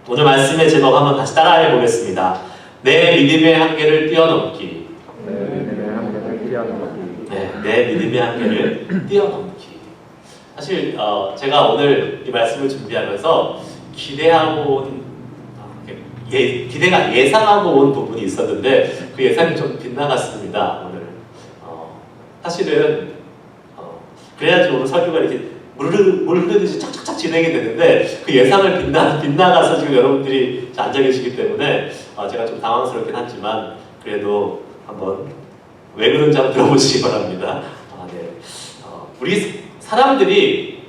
오늘 말씀의 제목 한번 다시 따라해 보겠습니다. 내 믿음의 한계를 뛰어넘기. 내 믿음의 한계를 뛰어넘기. 네, 내 믿음의 한계를 뛰어넘기. 사실 제가 오늘 이 말씀을 준비하면서 기대하고 온 기대가 예상하고 온 부분이 있었는데 그 예상이 좀 빗나갔습니다. 오늘 사실은 그래야지 오늘 설교가 이렇게 물 흐르듯이 착착착 진행이 되는데 그 예상을 빗나가서 지금 여러분들이 앉아 계시기 때문에 제가 좀 당황스럽긴 하지만 그래도 한번 왜 그런지 한번 들어보시기 바랍니다. 네. 우리 사람들이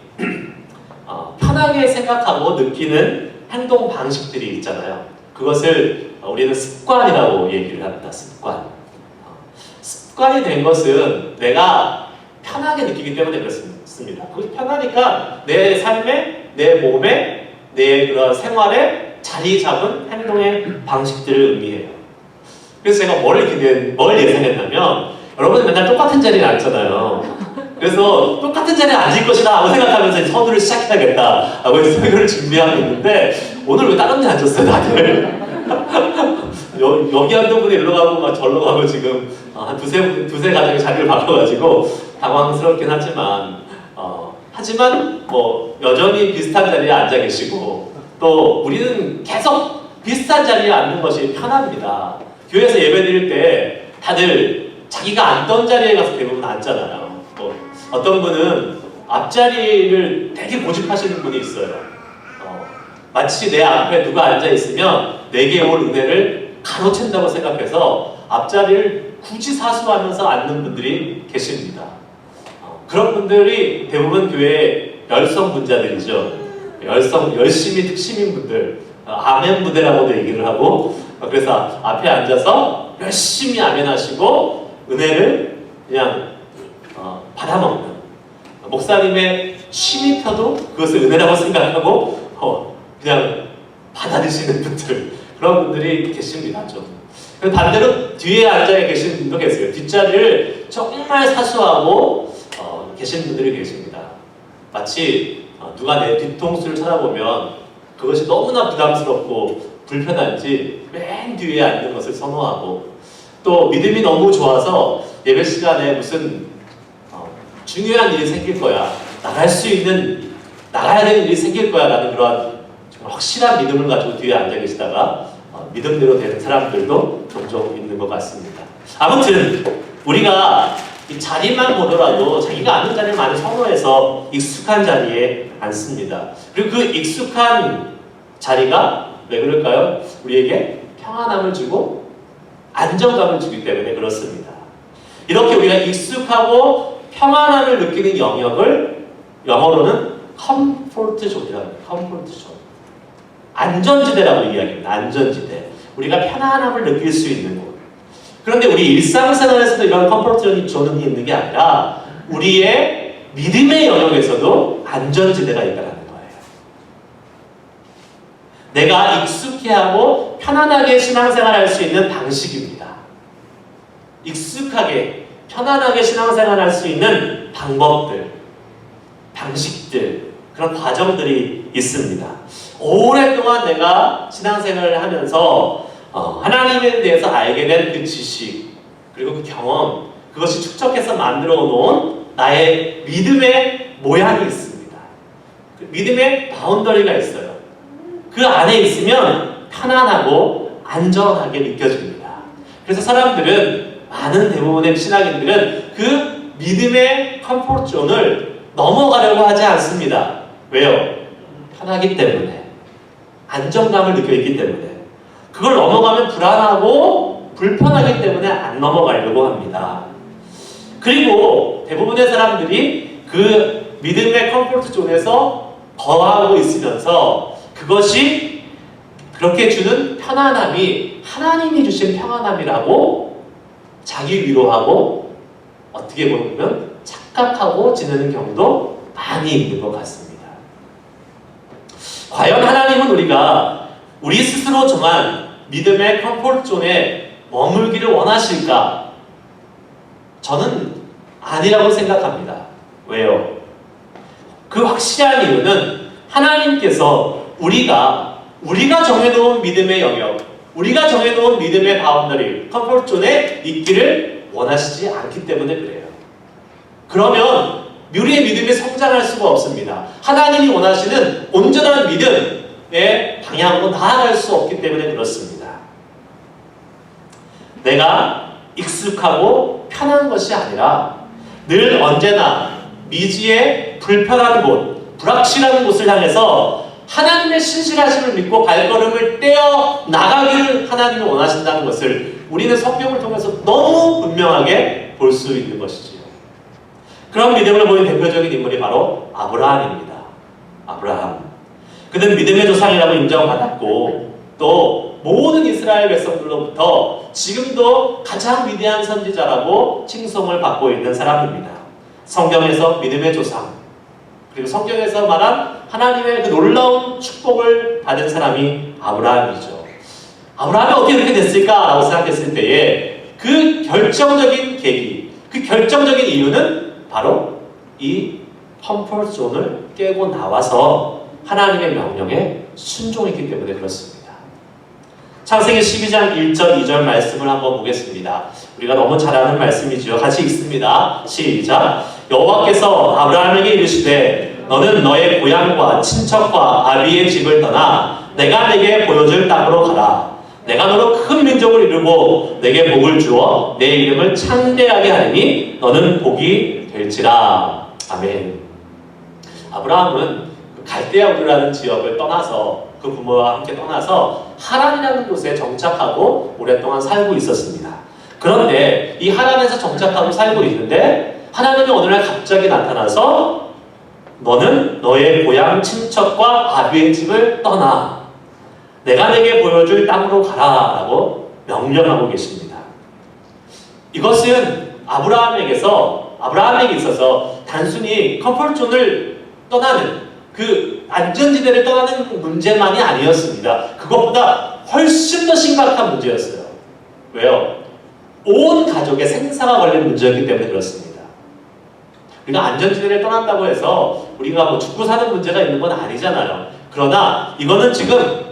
편하게 생각하고 느끼는 행동 방식들이 있잖아요. 그것을 우리는 습관이라고 얘기를 합니다. 습관이 된 것은 내가 편하게 느끼기 때문에 그렇습니다. 그것이 편하니까 내 삶에, 내 몸에, 내 그런 생활에 자리 잡은 행동의 방식들을 의미해요. 그래서 제가 뭘 예상했냐면 여러분은 맨날 똑같은 자리에 앉잖아요. 그래서 똑같은 자리에 앉을 것이다 하고 생각하면서 서두를 시작해야겠다 하고 설교를 준비하고 있는데 오늘 왜 다른 데 앉았어요 다들? 여기 한두 분이 일로 가고 막 절로 가고 지금 한 두세 가정이 자리를 바꿔가지고 당황스럽긴 하지만 뭐 여전히 비슷한 자리에 앉아 계시고 또 우리는 계속 비슷한 자리에 앉는 것이 편합니다. 교회에서 예배 드릴 때 다들 자기가 앉던 자리에 가서 대부분 앉잖아요. 어떤 분은 앞자리를 되게 고집하시는 분이 있어요. 마치 내 앞에 누가 앉아있으면 내게 올 은혜를 가로챈다고 생각해서 앞자리를 굳이 사수하면서 앉는 분들이 계십니다. 그런 분들이 대부분 교회의 열성 분자들이죠. 열심히 특심인 분들, 아멘 부대라고도 얘기를 하고 그래서 앞에 앉아서 열심히 아멘하시고 은혜를 그냥 받아먹는 목사님의 쉼이 펴도 그것을 은혜라고 생각하고 그냥 받아들이시는 분들 그런 분들이 계십니다. 좀 반대로 뒤에 앉아 계신 분도 계세요. 뒷자리를 정말 사수하고 계신 분들이 계십니다. 마치 누가 내 뒤통수를 쳐다보면 그것이 너무나 부담스럽고 불편한지 맨 뒤에 앉는 것을 선호하고 또 믿음이 너무 좋아서 예배 시간에 무슨 중요한 일이 생길 거야. 나가야 되는 일이 생길 거야. 라는 그런 확실한 믿음을 가지고 뒤에 앉아 계시다가 믿음대로 되는 사람들도 종종 있는 것 같습니다. 아무튼 우리가 이 자리만 보더라도 자기가 앉는 자리를 많이 선호해서 익숙한 자리에 앉습니다. 그리고 그 익숙한 자리가 왜 그럴까요? 우리에게 평안함을 주고 안정감을 주기 때문에 그렇습니다. 이렇게 우리가 익숙하고 평안함을 느끼는 영역을 영어로는 컴포트 존이라고 합니다. 컴포트 존. 안전지대라고 이야기합니다. 안전지대. 우리가 편안함을 느낄 수 있는 곳. 그런데 우리 일상생활에서도 이런 컴포트 존이 있는 게 아니라 우리의 믿음의 영역에서도 안전지대가 있다는 거예요. 내가 익숙해하고 편안하게 신앙생활할 수 있는 방식입니다. 익숙하게 편안하게 신앙생활할 수 있는 방법들, 방식들, 그런 과정들이 있습니다. 오랫동안 내가 신앙생활을 하면서 하나님에 대해서 알게 된 그 지식, 그리고 그 경험, 그것이 축적해서 만들어 놓은 나의 믿음의 모양이 있습니다. 그 믿음의 바운더리가 있어요. 그 안에 있으면 편안하고 안전하게 느껴집니다. 그래서 사람들은 많은 대부분의 신앙인들은 그 믿음의 컴포트 존을 넘어가려고 하지 않습니다. 왜요? 편하기 때문에. 안정감을 느껴 있기 때문에. 그걸 넘어가면 불안하고 불편하기 때문에 안 넘어가려고 합니다. 그리고 대부분의 사람들이 그 믿음의 컴포트 존에서 거하고 있으면서 그것이 그렇게 주는 편안함이 하나님이 주신 평안함이라고 자기 위로하고 어떻게 보면 착각하고 지내는 경우도 많이 있는 것 같습니다. 과연 하나님은 우리가 우리 스스로 정한 믿음의 컴포트존에 머물기를 원하실까? 저는 아니라고 생각합니다. 왜요? 그 확실한 이유는 하나님께서 우리가 우리가 정해놓은 믿음의 영역, 우리가 정해놓은 믿음의 바운더리, 컴포트존에 있기를 원하시지 않기 때문에 그래요. 그러면 우리의 믿음이 성장할 수가 없습니다. 하나님이 원하시는 온전한 믿음의 방향으로 나아갈 수 없기 때문에 그렇습니다. 내가 익숙하고 편한 것이 아니라 늘 언제나 미지의 불편한 곳, 불확실한 곳을 향해서 하나님의 신실하심을 믿고 발걸음을 떼어 나가기를 하나님이 원하신다는 것을 우리는 성경을 통해서 너무 분명하게 볼 수 있는 것이지요. 그런 믿음을 보인 대표적인 인물이 바로 아브라함입니다. 아브라함. 그는 믿음의 조상이라고 인정받았고 또 모든 이스라엘 백성들로부터 지금도 가장 위대한 선지자라고 칭송을 받고 있는 사람입니다. 성경에서 믿음의 조상, 그리고 성경에서 말한 하나님의 그 놀라운 축복을 받은 사람이 아브라함이죠. 아브라함이 어떻게 그렇게 됐을까라고 생각했을 때에 그 결정적인 계기, 그 결정적인 이유는 바로 이 컴포트 존을 깨고 나와서 하나님의 명령에 순종했기 때문에 그렇습니다. 창세기 12장 1절 2절 말씀을 한번 보겠습니다. 우리가 너무 잘 아는 말씀이죠. 같이 읽습니다. 시작. 여호와께서 아브라함에게 이르시되 너는 너의 고향과 친척과 아비의 집을 떠나 내가 내게 보여줄 땅으로 가라. 내가 너로 큰 민족을 이루고 내게 복을 주어 내 이름을 창대하게 하리니 너는 복이 될지라. 아멘. 아브라함은 갈대아 우르라는 지역을 떠나서 그 부모와 함께 떠나서 하란이라는 곳에 정착하고 오랫동안 살고 있었습니다. 그런데 이 하란에서 정착하고 살고 있는데 하나님이 어느 날 갑자기 나타나서 너는 너의 고향 친척과 아비의 집을 떠나 내가 내게 보여줄 땅으로 가라 라고 명령하고 계십니다. 이것은 아브라함에게 있어서 단순히 컴포트존을 떠나는 그 안전지대를 떠나는 문제만이 아니었습니다. 그것보다 훨씬 더 심각한 문제였어요. 왜요? 온 가족의 생사가 걸린 문제였기 때문에 그렇습니다. 우리가 안전지대를 떠난다고 해서 우리가 뭐 죽고 사는 문제가 있는 건 아니잖아요. 그러나 이거는 지금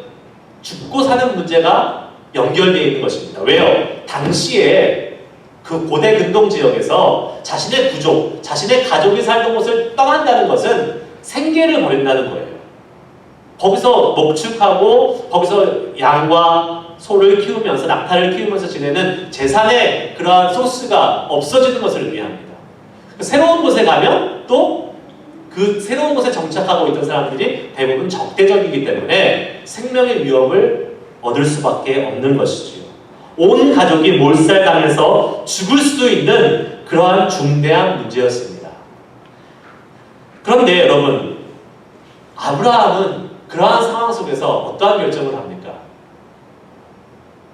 죽고 사는 문제가 연결되어 있는 것입니다. 왜요? 당시에 그 고대 근동 지역에서 자신의 부족, 자신의 가족이 살던 곳을 떠난다는 것은 생계를 버린다는 거예요. 거기서 목축하고 거기서 양과 소를 키우면서 낙타를 키우면서 지내는 재산의 그러한 소스가 없어지는 것을 의미합니다. 새로운 곳에 가면 또 그 새로운 곳에 정착하고 있던 사람들이 대부분 적대적이기 때문에 생명의 위협을 얻을 수밖에 없는 것이지요. 온 가족이 몰살당해서 죽을 수도 있는 그러한 중대한 문제였습니다. 그런데 여러분, 아브라함은 그러한 상황 속에서 어떠한 결정을 합니까?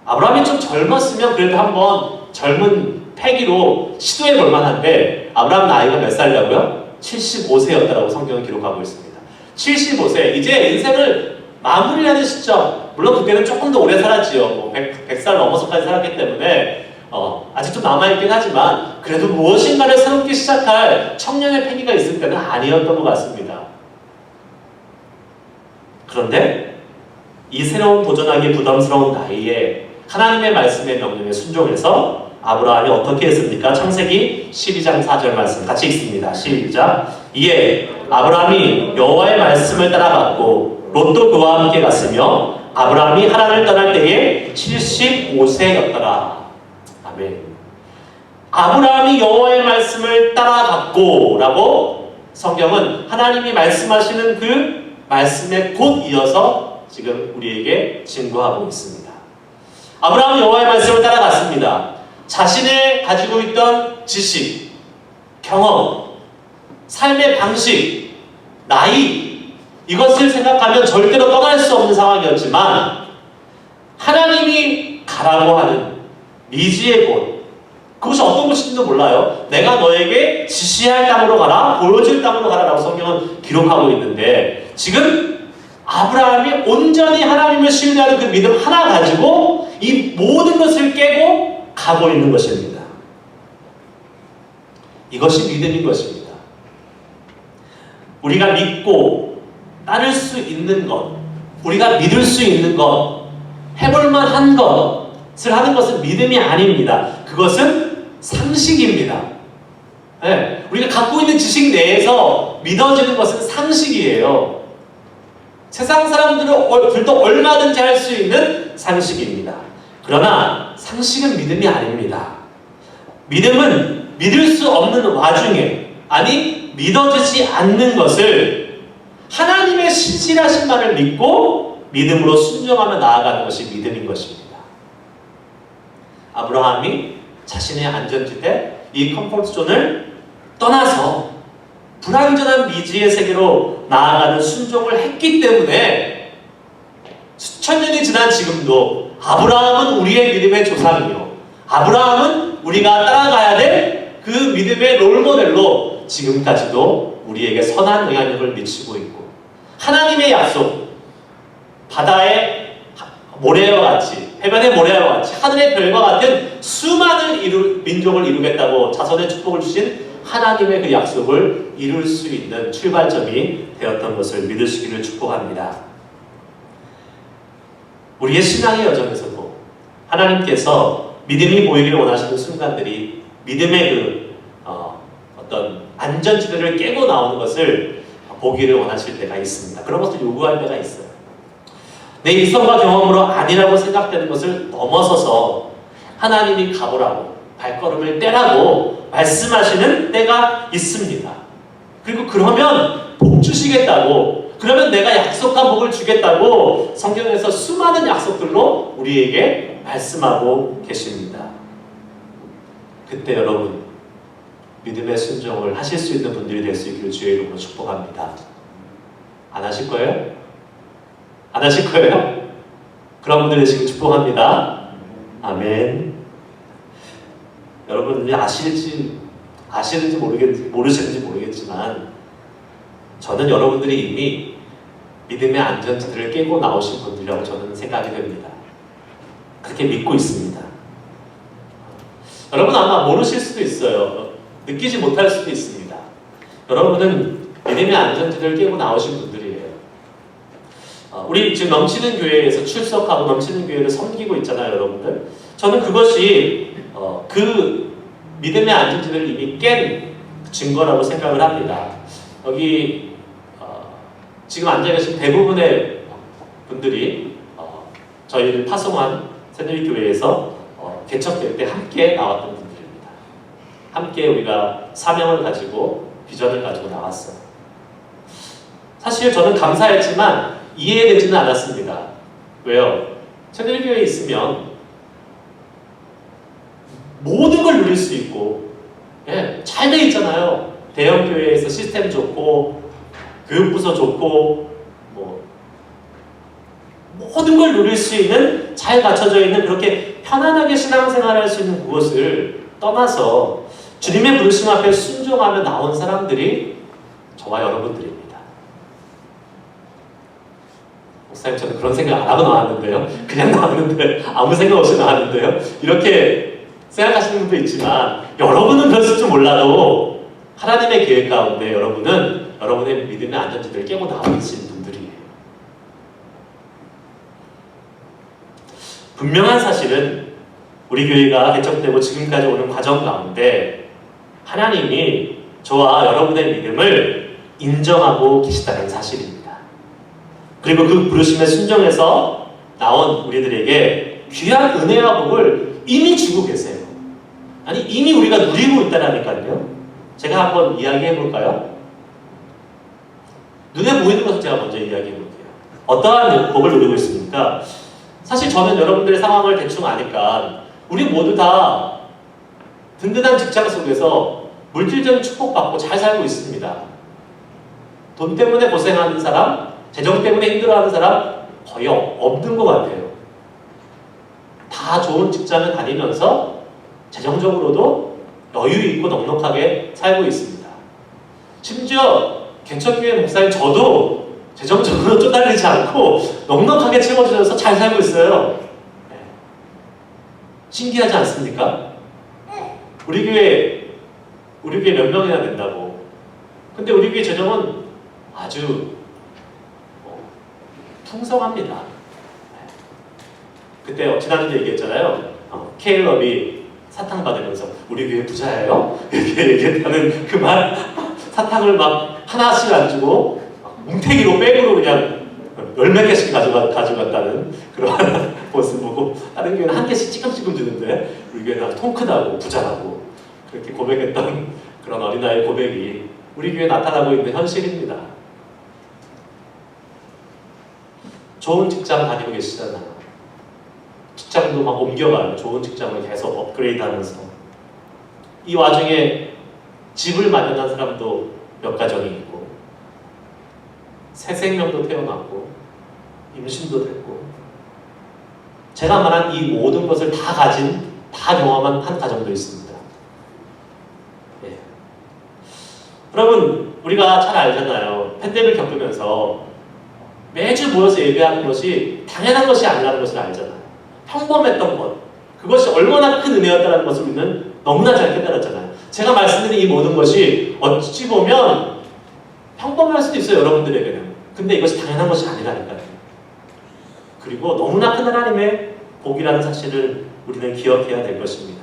아브라함이 좀 젊었으면 그래도 한번 젊은 패기로 시도해 볼 만한데 아브라함 나이가 몇 살이라고요? 75세였다라고 성경은 기록하고 있습니다. 75세, 이제 인생을 마무리하는 시점. 물론 그때는 조금 더 오래 살았지요. 뭐 100살 넘어서까지 살았기 때문에 아직 좀 남아있긴 하지만 그래도 무엇인가를 새롭게 시작할 청년의 패기가 있을 때는 아니었던 것 같습니다. 그런데 이 새로운 도전하기 부담스러운 나이에 하나님의 말씀의 명령에 순종해서 아브라함이 어떻게 했습니까? 창세기 12장 4절 말씀 같이 읽습니다. 시작. 이에 아브라함이 여호와의 말씀을 따라갔고 롯도 그와 함께 갔으며 아브라함이 하란을 떠날 때에 75세였더라. 아멘. 아브라함이 여호와의 말씀을 따라갔고 라고 성경은 하나님이 말씀하시는 그 말씀에 곧 이어서 지금 우리에게 증거하고 있습니다. 아브라함이 여호와의 말씀을 따라갔습니다. 자신의 가지고 있던 지식, 경험, 삶의 방식, 나이 이것을 생각하면 절대로 떠날 수 없는 상황이었지만 하나님이 가라고 하는 미지의 곳, 그것이 어떤 곳인지도 몰라요. 내가 너에게 지시할 땅으로 가라, 보여줄 땅으로 가라라고 성경은 기록하고 있는데 지금 아브라함이 온전히 하나님을 신뢰하는 그 믿음 하나 가지고 이 모든 것을 깨고 가고 있는 것입니다. 이것이 믿음인 것입니다. 우리가 믿고 따를 수 있는 것, 우리가 믿을 수 있는 것, 해볼만 한 것을 하는 것은 믿음이 아닙니다. 그것은 상식입니다. 네, 우리가 갖고 있는 지식 내에서 믿어지는 것은 상식이에요. 세상 사람들도 얼마든지 할 수 있는 상식입니다. 그러나 상식은 믿음이 아닙니다. 믿음은 믿을 수 없는 와중에, 아니 믿어지지 않는 것을 하나님의 신실하신 말을 믿고 믿음으로 순종하며 나아가는 것이 믿음인 것입니다. 아브라함이 자신의 안전지대, 이 컴포트존을 떠나서 불완전한 미지의 세계로 나아가는 순종을 했기 때문에 수천 년이 지난 지금도 아브라함은 우리의 믿음의 조상이요, 아브라함은 우리가 따라가야 될 그 믿음의 롤모델로 지금까지도 우리에게 선한 영향력을 미치고 있고, 하나님의 약속, 바다의 모래와 같이, 해변의 모래와 같이, 하늘의 별과 같은 수많은 민족을 이루겠다고 자손의 축복을 주신 하나님의 그 약속을 이룰 수 있는 출발점이 되었던 것을 믿으시기를 축복합니다. 우리의 신앙의 여정에서도 하나님께서 믿음이 보이기를 원하시는 순간들이 믿음의 어떤 안전지대를 깨고 나오는 것을 보기를 원하실 때가 있습니다. 그런 것을 요구할 때가 있어요. 내 이성과 경험으로 아니라고 생각되는 것을 넘어서서 하나님이 가보라고, 발걸음을 떼라고 말씀하시는 때가 있습니다. 그리고 그러면 복 주시겠다고, 그러면 내가 약속한 복을 주겠다고 성경에서 수많은 약속들로 우리에게 말씀하고 계십니다. 그때 여러분 믿음의 순종을 하실 수 있는 분들이 될 수 있기를 주의 이름으로 축복합니다. 안 하실 거예요? 안 하실 거예요? 그런 분들 되시길 축복합니다. 아멘. 여러분들이 아시는지 모르시는지 모르겠지만 저는 여러분들이 이미 믿음의 안전지대를 깨고 나오신 분들이라고 저는 생각이 됩니다. 그렇게 믿고 있습니다. 여러분 아마 모르실 수도 있어요. 느끼지 못할 수도 있습니다. 여러분은 믿음의 안전지대를 깨고 나오신 분들이에요. 우리 지금 넘치는 교회에서 출석하고 넘치는 교회를 섬기고 있잖아요, 여러분들. 저는 그것이 그 믿음의 안전지대를 이미 깬 증거라고 생각을 합니다. 여기 지금 앉아 계신 대부분의 분들이 저희를 파송한 새누리 교회에서 개척될 때 함께 나왔던 분들입니다. 함께 우리가 사명을 가지고 비전을 가지고 나왔어요. 사실 저는 감사했지만 이해되지는 않았습니다. 왜요? 새누리교회에 있으면 모든 걸 누릴 수 있고, 잘 돼 있잖아요. 대형 교회에서 시스템 좋고, 교육부서 좋고, 모든 걸 누릴 수 있는, 잘 갖춰져 있는, 그렇게 편안하게 신앙생활을 할 수 있는 그것을 떠나서 주님의 부르심 앞에 순종하며 나온 사람들이 저와 여러분들입니다. 목사님, 저는 그런 생각 안 하고 나왔는데요. 그냥 나왔는데, 아무 생각 없이 나왔는데요. 이렇게 생각하시는 분도 있지만, 여러분은 그랬을 줄 몰라도 하나님의 계획 가운데 여러분은 여러분의 믿음의 안전지대를 깨고 나오신 분들이에요. 분명한 사실은 우리 교회가 개척되고 지금까지 오는 과정 가운데 하나님이 저와 여러분의 믿음을 인정하고 계시다는 사실입니다. 그리고 그 부르심에 순종해서 나온 우리들에게 귀한 은혜와 복을 이미 주고 계세요. 아니, 이미 우리가 누리고 있다라니까요. 제가 한번 이야기해 볼까요? 눈에 보이는 것을 제가 먼저 이야기해 볼게요. 어떠한 복을 누리고 있습니까? 사실 저는 여러분들의 상황을 대충 아니까 우리 모두 다 든든한 직장 속에서 물질적인 축복받고 잘 살고 있습니다. 돈 때문에 고생하는 사람, 재정 때문에 힘들어하는 사람 거의 없는 것 같아요. 다 좋은 직장을 다니면서 재정적으로도 여유 있고 넉넉하게 살고 있습니다. 심지어 개척교회 목사님 저도 재정적으로 쪼달리지 않고 넉넉하게 채워주셔서 잘 살고 있어요. 네. 신기하지 않습니까? 우리 교회 몇 명이나 된다고. 근데 우리 교회 재정은 아주 풍성합니다. 그때 지난주에 얘기했잖아요. 케일럽이 사탕 받으면서 우리 교회 부자예요? 이렇게 얘기했다는 그 말. 사탕을 막 하나씩 안 주고 뭉태기로 백으로 그냥 열몇 개씩 가져갔다는 그런 모습 보고 다른 교회는 한 개씩 찌끔찌끔 주는데 우리 교회는 아주 통 크다고 부자라고 그렇게 고백했던 그런 어린아이의 고백이 우리 교회에 나타나고 있는 현실입니다. 좋은 직장 다니고 계시잖아요. 직장도 막 옮겨가요. 좋은 직장을 계속 업그레이드하면서 이 와중에 집을 마련한 사람도 몇 가정이 있고 새 생명도 태어났고 임신도 됐고 제가 말한 이 모든 것을 다 가진 다 경험한 한 가정도 있습니다. 예. 여러분 우리가 잘 알잖아요. 팬데믹을 겪으면서 매주 모여서 예배하는 것이 당연한 것이 아니라는 것을 알잖아요. 평범했던 것 그것이 얼마나 큰 은혜였다는 것을 우리는 너무나 잘 깨달았잖아요. 제가 말씀드린 이 모든 것이 어찌 보면 평범할 수도 있어요. 여러분들에게는. 근데 이것이 당연한 것이 아니라니까요. 그리고 너무나 큰 하나님의 복이라는 사실을 우리는 기억해야 될 것입니다.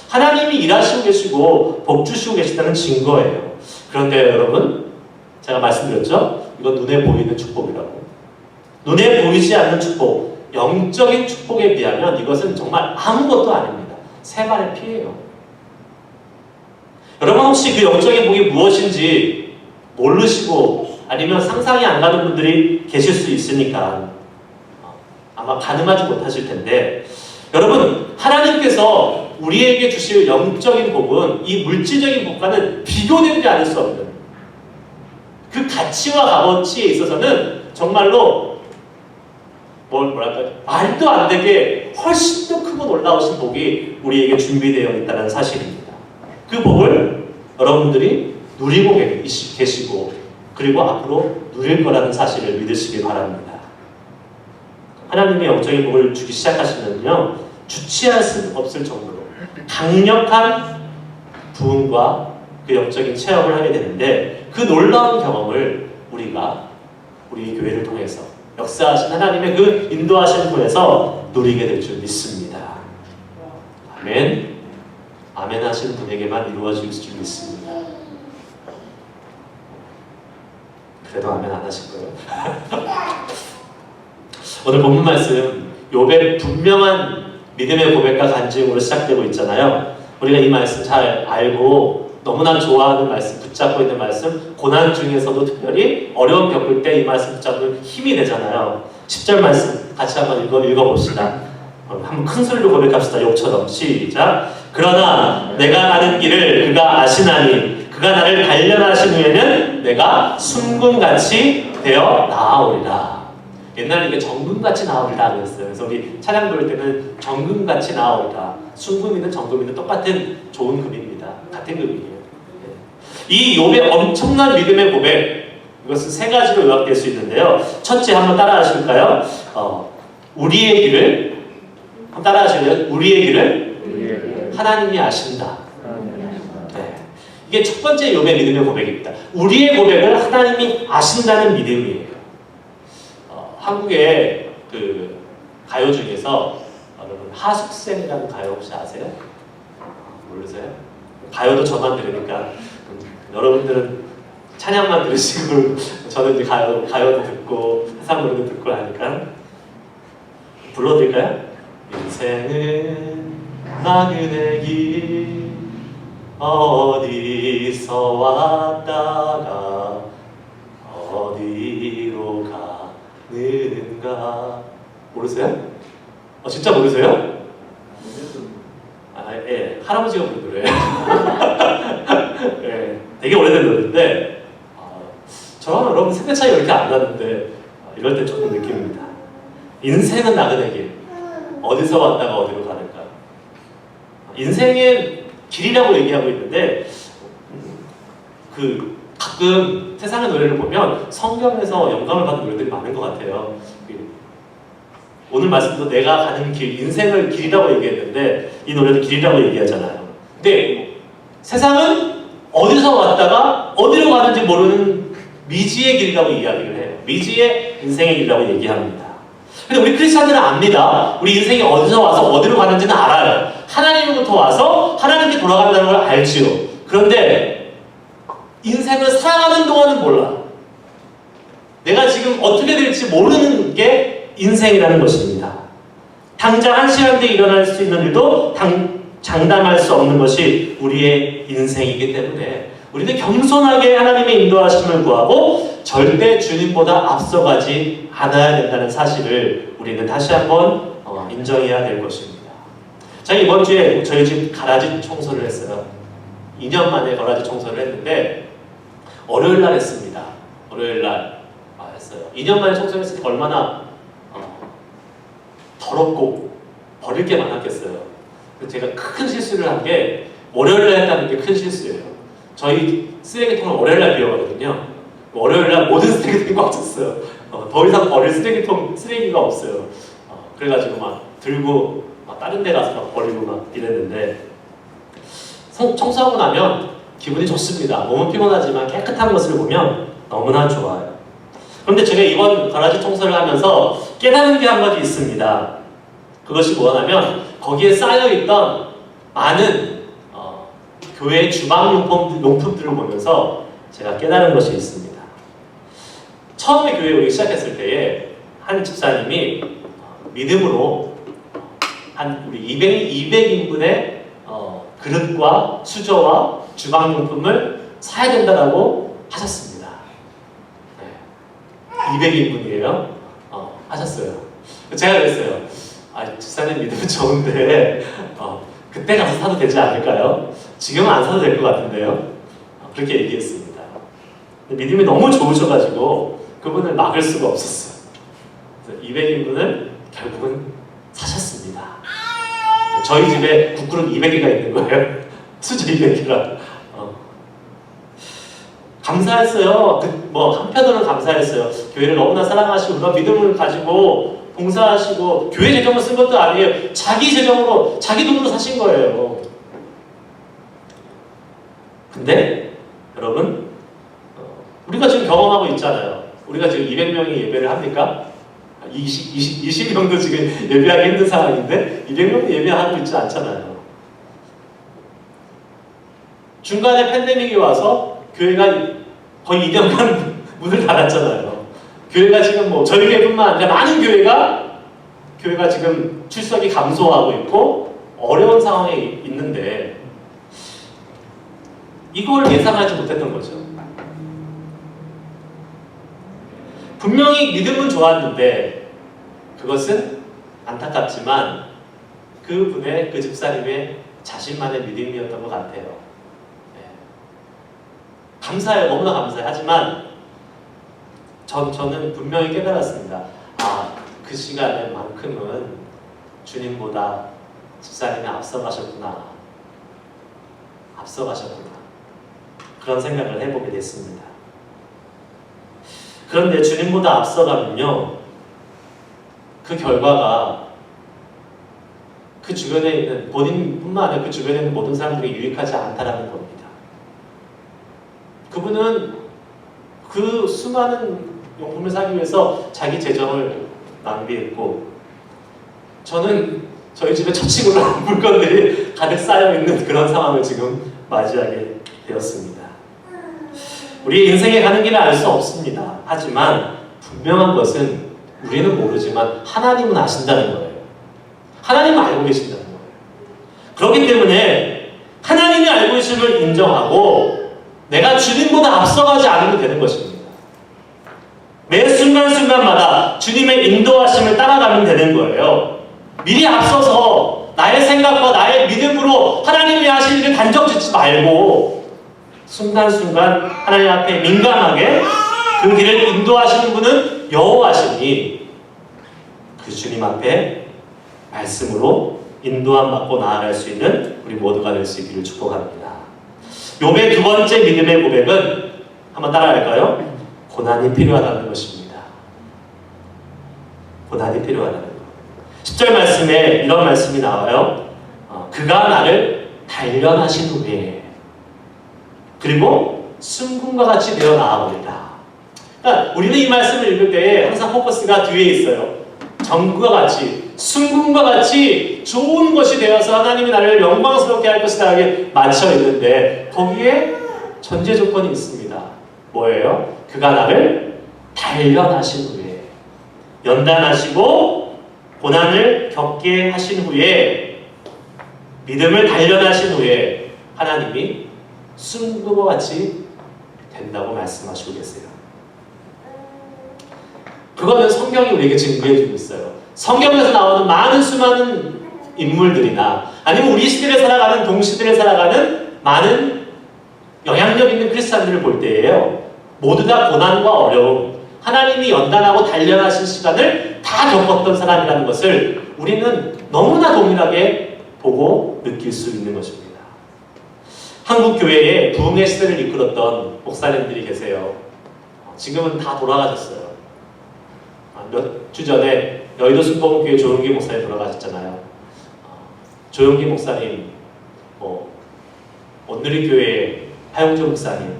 하나님이 일하시고 계시고 복 주시고 계시다는 증거예요. 그런데 여러분 제가 말씀드렸죠? 이건 눈에 보이는 축복이라고. 눈에 보이지 않는 축복, 영적인 축복에 비하면 이것은 정말 아무것도 아닙니다. 세 발의 피예요. 여러분 혹시 그 영적인 복이 무엇인지 모르시고 아니면 상상이 안 가는 분들이 계실 수 있으니까 아마 가늠하지 못하실 텐데 여러분 하나님께서 우리에게 주실 영적인 복은 이 물질적인 복과는 비교되지 않을 수 없는 그 가치와 값어치에 있어서는 정말로 뭐랄까 말도 안 되게 훨씬 더 크고 놀라우신 복이 우리에게 준비되어 있다는 사실입니다. 그 복을 여러분들이 누리고 계시고 그리고 앞으로 누릴 거라는 사실을 믿으시기 바랍니다. 하나님의 영적인 복을 주기 시작하시면요 주체할 수 없을 정도로 강력한 부흥과 그 영적인 체험을 하게 되는데 그 놀라운 경험을 우리가 우리 교회를 통해서 역사하신 하나님의 그 인도하시는 분에서 누리게 될 줄 믿습니다. 아멘. 아멘 하시는 분에게만 이루어질 줄 믿습니다. 그래도 아멘 안 하실 거예요? 오늘 본문 말씀 욥의 분명한 믿음의 고백과 간증으로 시작되고 있잖아요. 우리가 이 말씀 잘 알고 너무나 좋아하는 말씀, 붙잡고 있는 말씀, 고난 중에서도 특별히 어려움 겪을 때 이 말씀 붙잡으면 힘이 되잖아요. 10절 말씀 같이 한번 읽어봅시다. 한번 큰 소리로 고백합시다. 욥처럼 시작. 그러나 내가 가는 길을 그가 아시나니 그가 나를 단련하신 후에는 내가 순금같이 되어 나아오리라. 옛날에 이게 정금같이 나오리라 그랬어요. 그래서 우리 찬양 부를 때는 정금같이 나오리라. 순금이든 정금이든 똑같은 좋은 금입니다. 같은 금이에요. 이 욥의 엄청난 믿음의 고백, 이것은 세 가지로 요약될 수 있는데요. 첫째 한번 따라 하실까요? 우리의 길을 한번 따라 하실래요? 우리의 길을 하나님이 아신다. 네. 이게 첫 번째 욥의 믿음의 고백입니다. 우리의 고백을 하나님이 아신다는 믿음이에요. 한국의 그 가요 중에서 여러분 하숙생이라는 가요 혹시 아세요? 모르세요? 가요도 저만 들으니까 여러분들은 찬양만 들으시고 저는 이제 가요도 듣고 세상 노래도 듣고 하니까 불러드릴까요? 인생은 나그네 길 어디서 왔다가 어디로 가는가. 모르세요? 진짜 모르세요? 예, 할아버지가 부른 노래예요. 예, 되게 오래된 노래인데 저랑 여러분 세대 차이가 이렇게 안 나는데 이럴 때 조금 느낍니다. 인생은 나그네 길 어디서 왔다가 어디로 가는가. 인생의 길이라고 얘기하고 있는데 그 가끔 세상의 노래를 보면 성경에서 영감을 받은 노래들이 많은 것 같아요. 오늘 말씀도 내가 가는 길, 인생을 길이라고 얘기했는데 이 노래도 길이라고 얘기하잖아요. 근데 세상은 어디서 왔다가 어디로 가는지 모르는 미지의 길이라고 이야기를 해요. 미지의 인생의 길이라고 얘기합니다. 근데 우리 크리스찬들은 압니다. 우리 인생이 어디서 와서 어디로 가는지는 알아요. 하나님으로부터 와서 하나님께 돌아간다는 걸 알지요. 그런데 인생을 살아가는 동안은 몰라. 내가 지금 어떻게 될지 모르는 게 인생이라는 것입니다. 당장 한 시간 뒤에 일어날 수 있는 일도 장담할 수 없는 것이 우리의 인생이기 때문에 우리는 겸손하게 하나님의 인도하심을 구하고 절대 주님보다 앞서가지 않아야 된다는 사실을 우리는 다시 한번 인정해야 될 것입니다. 자, 이번 주에 저희 집 가라지 청소를 했어요. 2년 만에 가라지 청소를 했는데 월요일 날 했습니다. 월요일 날 했어요. 2년 만에 청소를 했으니까 얼마나 더럽고 버릴 게 많았겠어요. 제가 큰 실수를 한 게 월요일 날 했다는 게 큰 실수예요. 저희 쓰레기통을 월요일 날 비워가거든요. 월요일 날 모든 쓰레기통이 꽉 찼어요. 더 이상 버릴 쓰레기가 없어요. 그래가지고 막 들고 막 다른 데 가서 막 버리고 막 이랬는데 청소하고 나면 기분이 좋습니다. 몸은 피곤하지만 깨끗한 것을 보면 너무나 좋아요. 그런데 제가 이번 가라지 청소를 하면서 깨달은 게 한 가지 있습니다. 그것이 뭐냐면 거기에 쌓여있던 많은 교회 주방 용품들을 보면서 제가 깨달은 것이 있습니다. 처음에 교회 오기 시작했을 때에 한 집사님이 믿음으로 한 우리 200인분의 그릇과 수저와 주방 용품을 사야 된다라고 하셨습니다. 네. 200인분이에요. 하셨어요. 제가 그랬어요. 집사님 믿음은 좋은데 그때 가서 사도 되지 않을까요? 지금은 안 사도 될 것 같은데요. 그렇게 얘기했습니다. 믿음이 너무 좋으셔가지고 그분을 막을 수가 없었어요. 200인분을 결국은 사셨습니다. 저희 집에 국그릇 200개가 있는 거예요. 수저 200개라. 감사했어요. 한편으로는 감사했어요. 교회를 너무나 사랑하시고 그런 믿음을 가지고 봉사하시고 교회 재정을 쓴 것도 아니에요. 자기 재정으로 자기 돈으로 사신 거예요. 근데 여러분 우리가 지금 경험하고 있잖아요. 우리가 지금 200명이 예배를 합니까? 20명도 지금 예배하기 힘든 상황인데 200명도 예배하고 있지 않잖아요. 중간에 팬데믹이 와서 교회가 거의 2년간 문을 닫았잖아요. 교회가 지금 저희 교회뿐만 아니라 많은 교회가 지금 출석이 감소하고 있고 어려운 상황에 있는데 이걸 예상하지 못했던 거죠. 분명히 믿음은 좋았는데 그것은 안타깝지만 그 집사님의 자신만의 믿음이었던 것 같아요. 네. 감사해요. 너무나 감사해요. 하지만 저는 분명히 깨달았습니다. 그 시간에만큼은 주님보다 집사님이 앞서가셨구나. 그런 생각을 해보게 됐습니다. 그런데 주님보다 앞서가면요, 그 결과가 그 주변에 있는 본인뿐만 아니라 그 주변에 있는 모든 사람들에게 유익하지 않다라는 겁니다. 그분은 그 수많은 용품을 사기 위해서 자기 재정을 낭비했고, 저는 저희 집에 처치곤한 물건들이 가득 쌓여있는 그런 상황을 지금 맞이하게 되었습니다. 우리의 인생에 가는 길을 알 수 없습니다. 하지만 분명한 것은 우리는 모르지만 하나님은 아신다는 거예요. 하나님은 알고 계신다는 거예요. 그렇기 때문에 하나님이 알고 계심을 인정하고 내가 주님보다 앞서가지 않으면 되는 것입니다. 매 순간순간마다 주님의 인도하심을 따라가면 되는 거예요. 미리 앞서서 나의 생각과 나의 믿음으로 하나님이 하실 일을 단정 짓지 말고 순간순간 하나님 앞에 민감하게 그 길을 인도하시는 분은 여호와시니 그 주님 앞에 말씀으로 인도함 받고 나아갈 수 있는 우리 모두가 될 수 있기를 축복합니다. 욥의 두 번째 믿음의 고백은 한번 따라갈까요? 고난이 필요하다는 것입니다. 고난이 필요하다는 것. 10절 말씀에 이런 말씀이 나와요. 그가 나를 단련하신 후에 그리고 순금과 같이 되어 나아오리라. 그러니까 우리는 이 말씀을 읽을 때 항상 포커스가 뒤에 있어요. 정과 같이, 순금과 같이 좋은 것이 되어서 하나님이 나를 영광스럽게 할 것이다 하게 맞춰 있는데 거기에 전제 조건이 있습니다. 뭐예요? 그가 나를 단련하신 후에, 연단하시고 고난을 겪게 하신 후에, 믿음을 단련하신 후에 하나님이 순금과 같이 된다고 말씀하시고 계세요. 그거는 성경이 우리에게 증거해주고 있어요. 성경에서 나오는 많은 수많은 인물들이나 아니면 우리 시대를 살아가는 동시대를 살아가는 많은 영향력 있는 크리스찬들을 볼 때에요. 모두 다 고난과 어려움, 하나님이 연단하고 단련하신 시간을 다 겪었던 사람이라는 것을 우리는 너무나 동일하게 보고 느낄 수 있는 것입니다. 한국 교회에 부흥의 시대를 이끌었던 목사님들이 계세요. 지금은 다 돌아가셨어요. 몇 주 전에 여의도 순복음교회 조용기 목사님 돌아가셨잖아요. 조용기 목사님, 온누리 교회 하영조 목사님,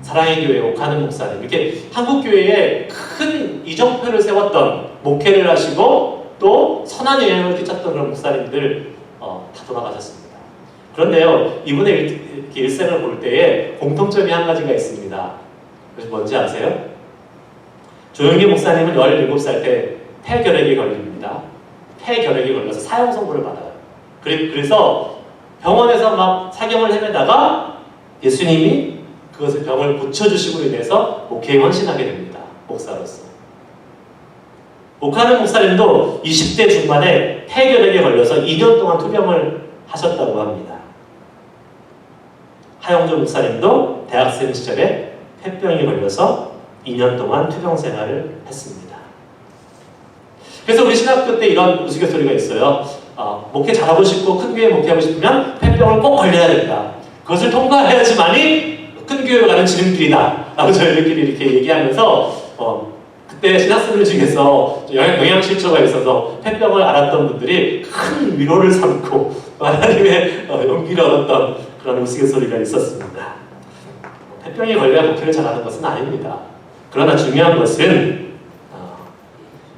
사랑의 교회 옥하는 목사님, 이렇게 한국 교회에 큰 이정표를 세웠던, 목회를 하시고 또 선한 영향을 끼쳤던 그런 목사님들 다 돌아가셨습니다. 그런데요, 이분의 일생을 볼 때에 공통점이 한 가지가 있습니다. 그래서 뭔지 아세요? 조용기 목사님은 17살 때 폐결핵에 걸립니다. 폐결핵에 걸려서 사형 선고를 받아요. 그래서 병원에서 막 사경을 헤매다가 예수님이 그것을 병을 고쳐주심으로 인해서 목회에 헌신하게 됩니다. 목사로서. 옥하는 목사님도 20대 중반에 폐결핵에 걸려서 2년 동안 투병을 하셨다고 합니다. 하영조 목사님도 대학생 시절에 폐병에 걸려서 2년 동안 투병 생활을 했습니다. 그래서 우리 신학교 때 이런 우스갯소리가 있어요. 목회 잘하고 싶고 큰 교회 목회하고 싶으면 폐병을 꼭 걸려야 된다. 그것을 통과해야지만이 큰 교회로 가는 지름길이다 라고 저희들끼리 이렇게 얘기하면서 그때 신학생들 중에서 영양실조가 있어서 폐병을 앓았던 분들이 큰 위로를 삼고 하나님의 용기를 얻었던 그런 우스갯소리가 있었습니다. 폐병에 걸려야 목회를 잘하는 것은 아닙니다. 그러나 중요한 것은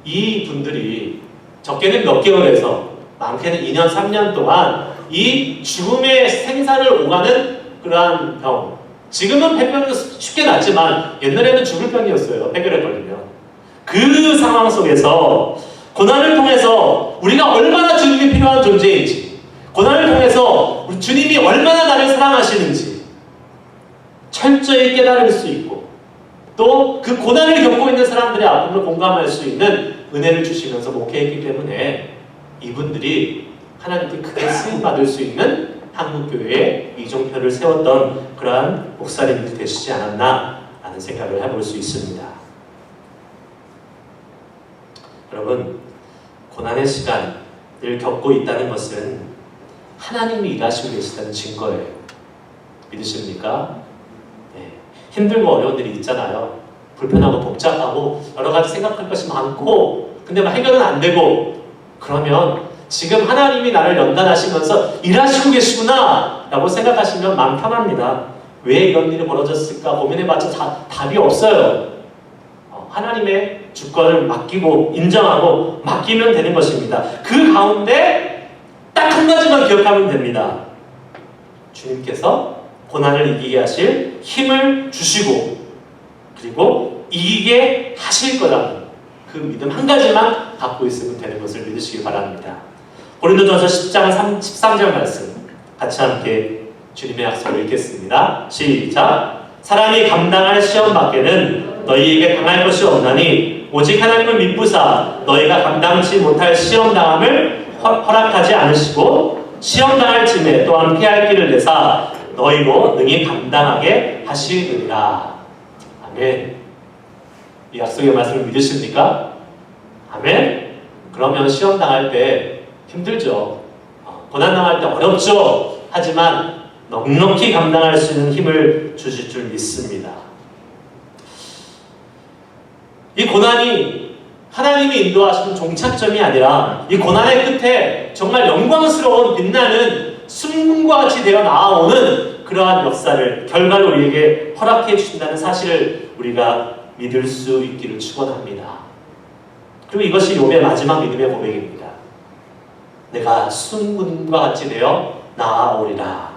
이 분들이 적게는 몇 개월에서 많게는 2년, 3년 동안 이 죽음의 생사를 오가는 그러한 병, 지금은 폐병이 쉽게 낫지만 옛날에는 죽을 병이었어요. 폐결에 걸리면. 그 상황 속에서 고난을 통해서 우리가 얼마나 주님이 필요한 존재인지, 고난을 통해서 우리 주님이 얼마나 나를 사랑하시는지 철저히 깨달을 수 있고 또 그 고난을 겪고 있는 사람들의 아픔을 공감할 수 있는 은혜를 주시면서 목회했기 때문에 이분들이 하나님께 크게 쓰임받을 수 있는 한국교회에 이종표를 세웠던 그러한 목사님들이 되시지 않았나 라는 생각을 해볼 수 있습니다. 여러분, 고난의 시간을 겪고 있다는 것은 하나님이 일하시고 계시다는 증거예요. 믿으십니까? 네. 힘들고 어려운 일이 있잖아요. 불편하고 복잡하고 여러 가지 생각할 것이 많고 근데 해결은 안 되고 그러면 지금 하나님이 나를 연단하시면서 일하시고 계시구나 라고 생각하시면 마음 편합니다. 왜 이런 일이 벌어졌을까 고민해봤자 답이 없어요. 하나님의 주권을 맡기고 인정하고 맡기면 되는 것입니다. 그 가운데 딱 한 가지만 기억하면 됩니다. 주님께서 고난을 이기게 하실 힘을 주시고 그리고 이기게 하실 거라는 그 믿음 한 가지만 갖고 있으면 되는 것을 믿으시기 바랍니다. 고린도전서 10장 13절 말씀 같이 함께 주님의 약속을 읽겠습니다. 시작. 사람이 감당할 시험 밖에는 너희에게 당할 것이 없나니 오직 하나님을 믿부사 너희가 감당치 못할 시험 당함을 허락하지 않으시고 시험 당할 즈음에 또한 피할 길을 내사 너희로 능히 감당하게 하시느니라. 아멘. 이 약속의 말씀을 믿으십니까? 아멘. 그러면 시험 당할 때 힘들죠. 고난 당할 때 어렵죠. 하지만 넉넉히 감당할 수 있는 힘을 주실 줄 믿습니다. 이 고난이 하나님이 인도하시는 종착점이 아니라 이 고난의 끝에 정말 영광스러운 빛나는 순금과 같이 되어 나아오는 그러한 역사를 결과를 우리에게 허락해 주신다는 사실을 우리가 믿을 수 있기를 축원합니다. 그리고 이것이 욥의 마지막 믿음의 고백입니다. 내가 순금과 같이 되어 나아오리라.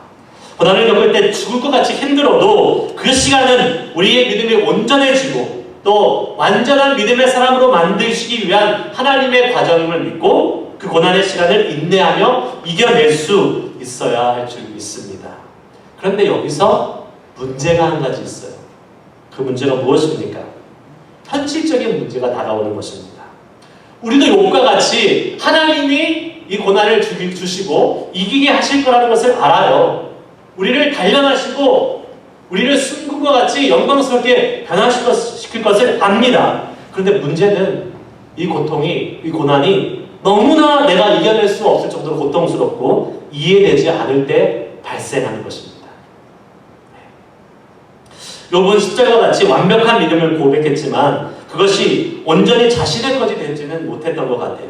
고난을 겪을 때 죽을 것 같이 힘들어도 그 시간은 우리의 믿음이 온전해지고 또 완전한 믿음의 사람으로 만드시기 위한 하나님의 과정임을 믿고 그 고난의 시간을 인내하며 이겨낼 수 있어야 할 줄 믿습니다. 그런데 여기서 문제가 한 가지 있어요. 그 문제가 무엇입니까? 현실적인 문제가 다가오는 것입니다. 우리도 욥과 같이 하나님이 이 고난을 주시고 이기게 하실 거라는 것을 알아요. 우리를 단련하시고 우리를 순금과 같이 영광스럽게 변화시킬 것을 압니다. 그런데 문제는 이 고통이, 이 고난이 너무나 내가 이겨낼 수 없을 정도로 고통스럽고 이해되지 않을 때 발생하는 것입니다. 욥은 10절과 같이 완벽한 믿음을 고백했지만 그것이 온전히 자신의 것이 되지는 못했던 것 같아요.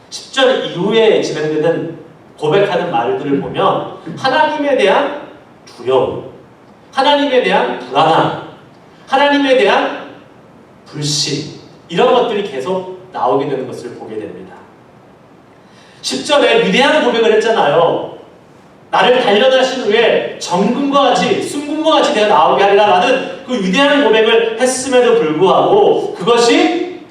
10절 이후에 진행되는 고백하는 말들을 보면 하나님에 대한 두려움, 하나님에 대한 불안함, 하나님에 대한 불신, 이런 것들이 계속 나오게 되는 것을 보게 됩니다. 10절에 위대한 고백을 했잖아요. 나를 단련하신 후에 정금과 같이, 순금과 같이 내가 나오게 하리라 라는 그 위대한 고백을 했음에도 불구하고 그것이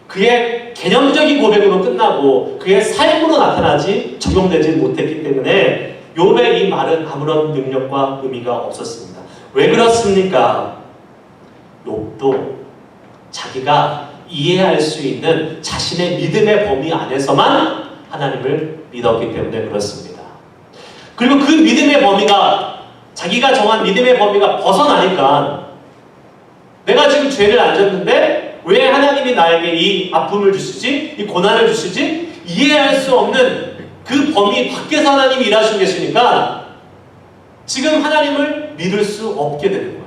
그의 개념적인 고백으로 끝나고 그의 삶으로 나타나지 적용되지 못했기 때문에 욥의 이 말은 아무런 능력과 의미가 없었습니다. 왜 그렇습니까? 욥도 자기가 이해할 수 있는 자신의 믿음의 범위 안에서만 하나님을 믿었기 때문에 그렇습니다. 그리고 그 믿음의 범위가, 자기가 정한 믿음의 범위가 벗어나니까 내가 지금 죄를 안 졌는데 왜 하나님이 나에게 이 아픔을 주시지? 이 고난을 주시지? 이해할 수 없는 그 범위 밖에서 하나님이 일하시고 계시니까 지금 하나님을 믿을 수 없게 되는 거예요.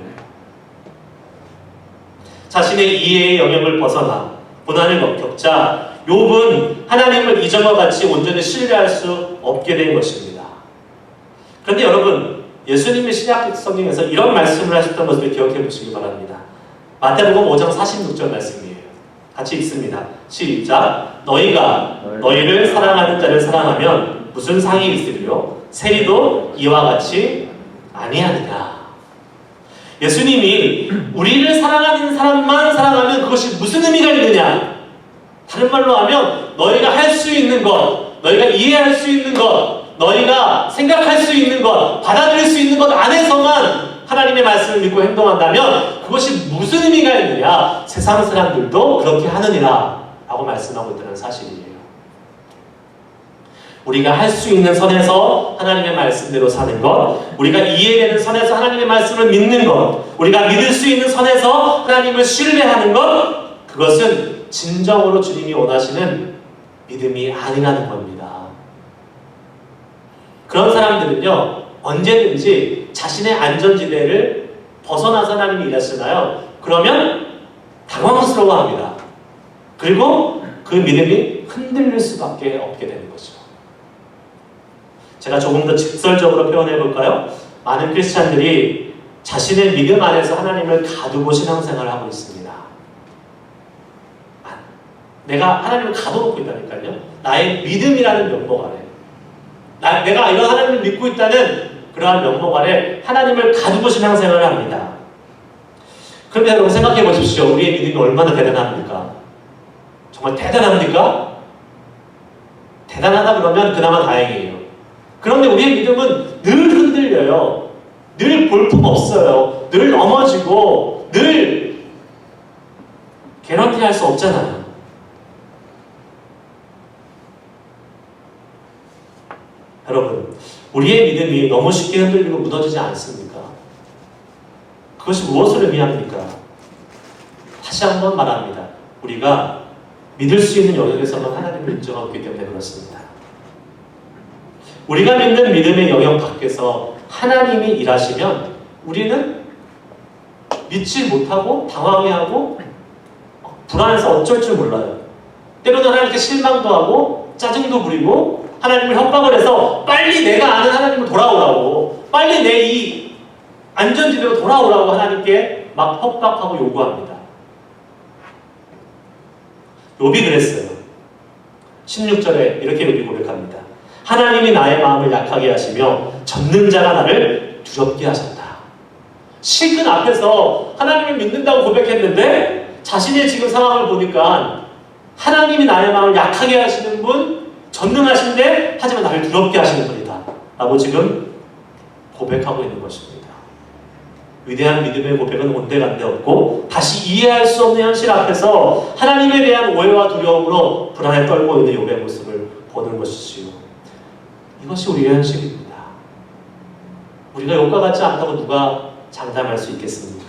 자신의 이해의 영역을 벗어나 고난을 겪자 욥은 하나님을 이전과 같이 온전히 신뢰할 수 없게 된 것입니다. 그런데 여러분, 예수님이 신약 성경에서 이런 말씀을 하셨던 것을 기억해 보시기 바랍니다. 마태복음 5장 46절 말씀이에요. 같이 읽습니다. 시작. 너희가 너희를 사랑하는 자를 사랑하면 무슨 상이 있으리요? 세리도 이와 같이 아니하느냐. 예수님이 우리를 사랑하는 사람만 사랑하면 그것이 무슨 의미가 있느냐? 다른 말로 하면 너희가 할 수 있는 것, 너희가 이해할 수 있는 것, 너희가 생각할 수 있는 것, 받아들일 수 있는 것 안에서만 하나님의 말씀을 믿고 행동한다면 그것이 무슨 의미가 있느냐? 세상 사람들도 그렇게 하느니라 라고 말씀하고 있다는 사실이에요. 우리가 할 수 있는 선에서 하나님의 말씀대로 사는 것, 우리가 이해되는 선에서 하나님의 말씀을 믿는 것, 우리가 믿을 수 있는 선에서 하나님을 신뢰하는 것, 그것은 진정으로 주님이 원하시는 믿음이 아니라는 겁니다. 그런 사람들은요, 언제든지 자신의 안전지대를 벗어나서 하나님이 일하시나요? 그러면 당황스러워합니다. 그리고 그 믿음이 흔들릴 수밖에 없게 되는 거죠. 제가 조금 더 직설적으로 표현해 볼까요? 많은 크리스찬들이 자신의 믿음 안에서 하나님을 가두고 신앙생활을 하고 있습니다. 내가 하나님을 가둬놓고 있다니까요. 나의 믿음이라는 명목 아래, 내가 이런 하나님을 믿고 있다는 그러한 명목 아래 하나님을 가두고 신앙생활을 합니다. 그런데 여러분 생각해 보십시오. 우리의 믿음이 얼마나 대단합니까? 정말 대단합니까? 대단하다 그러면 그나마 다행이에요. 그런데 우리의 믿음은 늘 흔들려요. 늘 볼품 없어요. 늘 넘어지고 늘 개런티할 수 없잖아요. 여러분, 우리의 믿음이 너무 쉽게 흔들리고 무너지지 않습니까? 그것이 무엇을 의미합니까? 다시 한번 말합니다. 우리가 믿을 수 있는 영역에서만 하나님을 인정하고 있기 때문에 그렇습니다. 우리가 믿는 믿음의 영역 밖에서 하나님이 일하시면 우리는 믿지 못하고 당황해하고 불안해서 어쩔 줄 몰라요. 때로는 하나님께 실망도 하고 짜증도 부리고 하나님을 협박을 해서 빨리 내가 아는 하나님을 돌아오라고, 빨리 내 이 안전지대로 돌아오라고 하나님께 막 협박하고 요구합니다. 욥이 그랬어요. 16절에 이렇게 욥이 고백합니다. 하나님이 나의 마음을 약하게 하시며 전능자가 나를 두렵게 하셨다. 실컷 앞에서 하나님을 믿는다고 고백했는데 자신의 지금 상황을 보니까 하나님이 나의 마음을 약하게 하시는 분, 전능하신데 하지만 나를 두렵게 하시는 분이다 라고 지금 고백하고 있는 것입니다. 위대한 믿음의 고백은 온데간데 없고 다시 이해할 수 없는 현실 앞에서 하나님에 대한 오해와 두려움으로 불안에 떨고 있는 욥의 모습을 보는 것이지요. 이것이 우리의 현실입니다. 우리가 욥과 같지 않다고 누가 장담할 수 있겠습니까?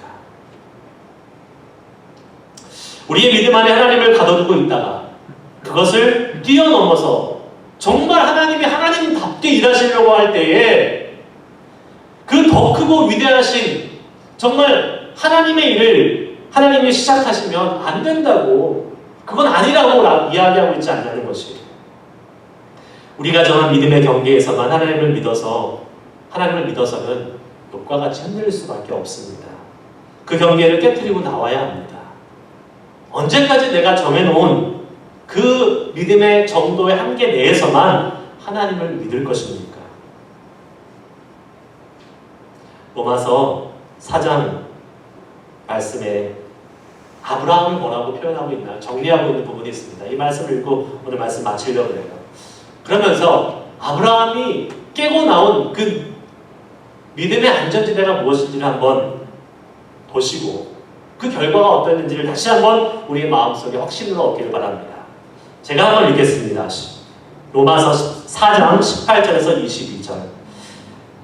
우리의 믿음 안에 하나님을 가둬두고 있다가 그것을 뛰어넘어서 정말 하나님이 하나님답게 일하시려고 할 때에 그 더 크고 위대하신 정말 하나님의 일을 하나님이 시작하시면 안 된다고, 그건 아니라고 이야기하고 있지 않냐는 것이, 우리가 정한 믿음의 경계에서만 하나님을 믿어서는 욥과 같이 흔들릴 수밖에 없습니다. 그 경계를 깨트리고 나와야 합니다. 언제까지 내가 정해놓은 그 믿음의 정도의 한계 내에서만 하나님을 믿을 것입니까? 로마서 4장 말씀에 아브라함을 뭐라고 표현하고 있나 정리하고 있는 부분이 있습니다. 이 말씀을 읽고 오늘 말씀 마치려고 해요. 그러면서 아브라함이 깨고 나온 그 믿음의 안전지대가 무엇인지를 한번 보시고 그 결과가 어땠는지를 다시 한번 우리의 마음속에 확신을 얻기를 바랍니다. 제가 한번 읽겠습니다. 로마서 4장 18절에서 22절.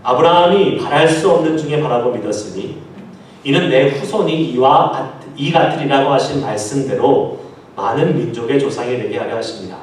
아브라함이 바랄 수 없는 중에 바라고 믿었으니 이는 내 후손이 이 같으리라고 하신 말씀대로 많은 민족의 조상이 되게 하려 하십니다.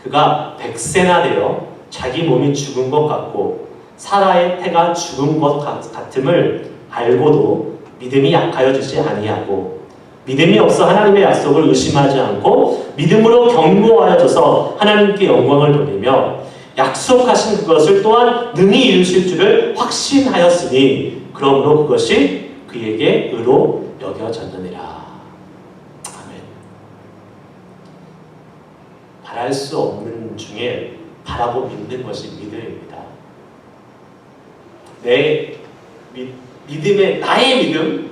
그가 100세나 되어 자기 몸이 죽은 것 같고 사라의 태가 죽은 것 같음을 알고도 믿음이 약하여지지 아니하고 믿음이 없어 하나님의 약속을 의심하지 않고 믿음으로 견고하여져서 하나님께 영광을 돌리며 약속하신 그것을 또한 능히 이루실 줄을 확신하였으니 그러므로 그것이 그에게 의로 여겨졌느니라. 아멘. 바랄 수 없는 중에 바라고 믿는 것이 믿음입니다. 나의 믿음,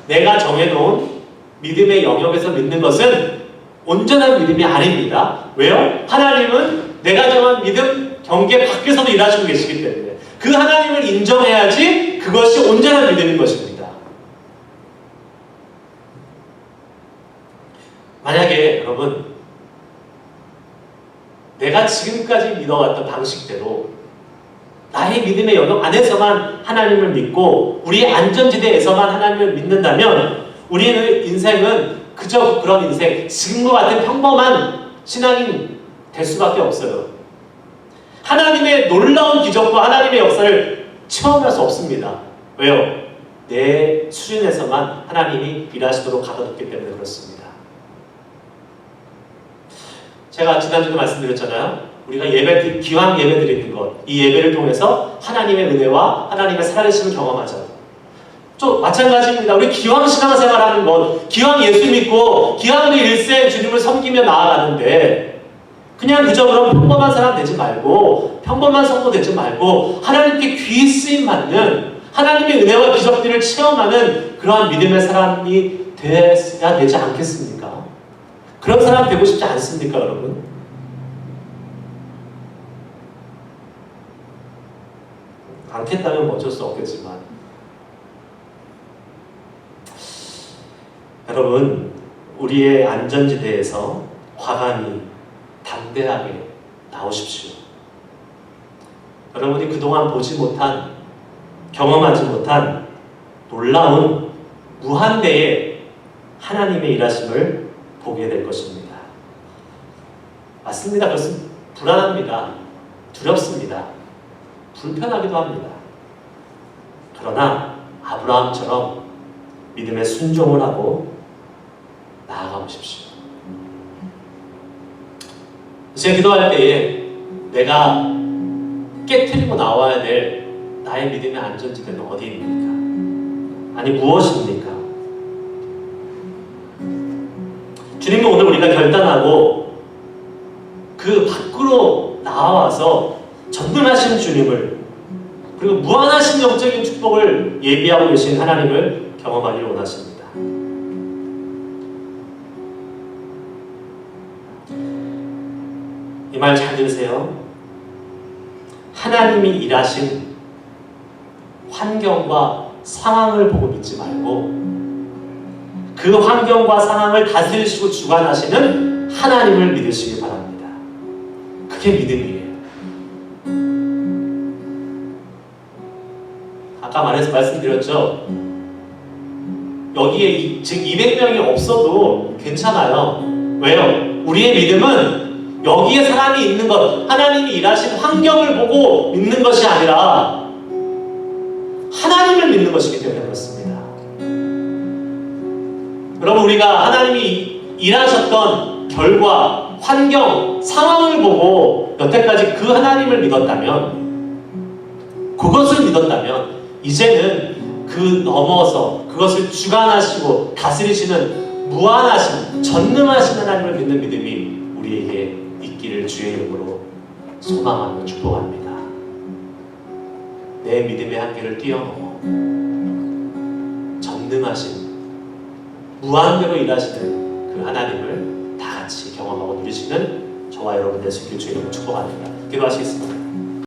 내가 정해놓은 믿음의 영역에서 믿는 것은 온전한 믿음이 아닙니다. 왜요? 하나님은 내가 정한 믿음 경계 밖에서도 일하시고 계시기 때문에 그 하나님을 인정해야지 그것이 온전한 믿음인 것입니다. 만약에 여러분 내가 지금까지 믿어왔던 방식대로 나의 믿음의 영역 안에서만 하나님을 믿고 우리의 안전지대에서만 하나님을 믿는다면 우리의 인생은 그저 그런 인생, 지금과 같은 평범한 신앙인 될 수밖에 없어요. 하나님의 놀라운 기적과 하나님의 역사를 체험할 수 없습니다. 왜요? 내 수준에서만 하나님이 일하시도록 가둬뒀기 때문에 그렇습니다. 제가 지난주도 말씀드렸잖아요. 우리가 기왕 예배 드리는 것, 이 예배를 통해서 하나님의 은혜와 하나님의 살아계심을 경험하죠. 좀 마찬가지입니다. 우리 기왕 신앙생활하는 것, 기왕 예수 믿고 기왕 우리 일생 주님을 섬기며 나아가는데 그냥 그저 그런 평범한 사람 되지 말고 평범한 성도 되지 말고 하나님께 귀히 쓰임 받는 하나님의 은혜와 기적들을 체험하는 그러한 믿음의 사람이 되어야 되지 않겠습니까? 그런 사람 되고 싶지 않습니까, 여러분? 않겠다면 어쩔 수 없겠지만 여러분, 우리의 안전지대에서 과감히 담대하게 나오십시오. 여러분이 그동안 보지 못한, 경험하지 못한 놀라운 무한대의 하나님의 일하심을 보게 될 것입니다. 맞습니다. 그것은 불안합니다. 두렵습니다. 불편하기도 합니다. 그러나 아브라함처럼 믿음에 순종을 하고 나아가 보십시오. 제가 기도할 때에 내가 깨트리고 나와야 될 나의 믿음의 안전지대는 어디입니까? 아니 무엇입니까? 주님은 오늘 우리가 결단하고 그 밖으로 나와서 전능하신 주님을 그리고 무한하신 영적인 축복을 예비하고 계신 하나님을 경험하기를 원하십니다. 이 말 잘 들으세요. 하나님이 일하신 환경과 상황을 보고 믿지 말고 그 환경과 상황을 다스리시고 주관하시는 하나님을 믿으시기 바랍니다. 그게 믿음이에요. 아까 말씀드렸죠. 여기에 즉 200명이 없어도 괜찮아요. 왜요? 우리의 믿음은 여기에 사람이 있는 것, 하나님이 일하신 환경을 보고 믿는 것이 아니라 하나님을 믿는 것이기 때문에 그렇습니다. 여러분, 우리가 하나님이 일하셨던 결과, 환경, 상황을 보고 여태까지 그 하나님을 믿었다면, 그것을 믿었다면 이제는 그 넘어서 그것을 주관하시고 다스리시는 무한하신, 전능하신 하나님을 믿는 믿음이 우리에게 있기를 주의 이름으로 소망하며 축복합니다. 내 믿음의 한계를 뛰어넘어 전능하신 무한대로 일하시는 그 하나님을 다 같이 경험하고 누리시는 저와 여러분 될 수 있기를 주의 이름으로 축복합니다. 기도하시겠습니다.